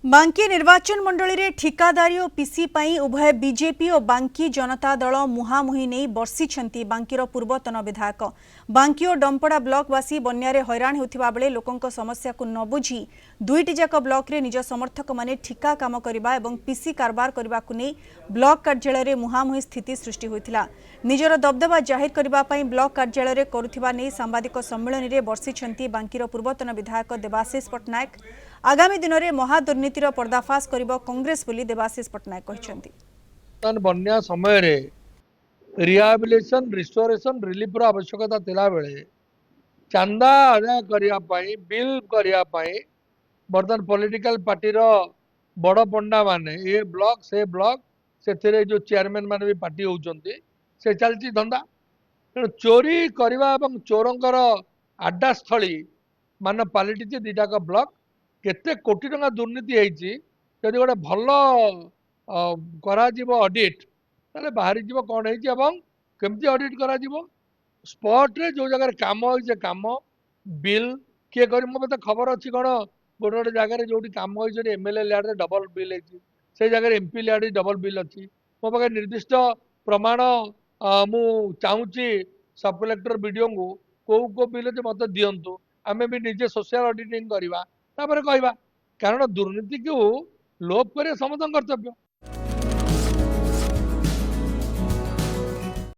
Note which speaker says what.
Speaker 1: बांकी निर्वाचन मंडली रे ठिकादारी और पीसी पाई उभय बीजेपी और बांकी जनता दल मुहांमुही नहीं बर्षिछंती बांकीर पूर्वतन विधायक। बांकी और डंपड़ा ब्लॉकवासी बन्यारे हैरान होथिबा बेले लोकंक समस्या को न बुझी दुईटी जाक ब्लॉक रे निज समर्थक माने ठिका काम करिबा एवं पीसी कारबार करबा को नै ब्लॉक कार्यालय रे मुहांमुही स्थिति सृष्टि होइथिला। निजर दबदबा जाहिर करबा पई ब्लॉक कार्यालय रे करुथिबा नै सांबादिक सम्मेलन रे बर्षिछंती बांकीर पूर्वतन विधायक देवाशीष पट्टनायक। आगामी दिन में महादुर्नीतिर पर्दाफाश करिबो कांग्रेस बोली देवाशीष पट्टनायक कहछंती।
Speaker 2: बन्या समय रे रिहाबिलिटेशन रिस्टोरेशन रिलीफ रो आवश्यकता थिला बेले चंदा आदाय करिया पई बिल करिया पई बर्तन पॉलिटिकल पार्टी रो बड़ पंडा माने ये ब्लॉक से जो चेयरमैन माने भी पार्टी होउचंती से चलची धंदा तेणु चोरी करवा एवं चोरंकर आड्डा स्थली मान पालिटिचे दिटाक ब्लॉक केते कोटी टंका दुर्नीति होती जदि गोटे भल अडिट ताले बाहरी जीव कौन केमती अडिट करा स्पॉट रे जो जगह काम हो काम बिल किए कर मत खबर अच्छी कौन गोटे गोटे जगह जो कम हो एमएलए लियाड डबल बिल से जगह एमपी लियाड डबल बिल अच्छी मो पाखे निर्दिष्ट प्रमाण मु चाहूँगी सब कलेक्टर वीडियो को बिल मत दिंतु आम भी निजे सोशल ऑडिटिंग करवा कहवा कारण दुर्नीति को लोप कर समस्त कर्तव्य।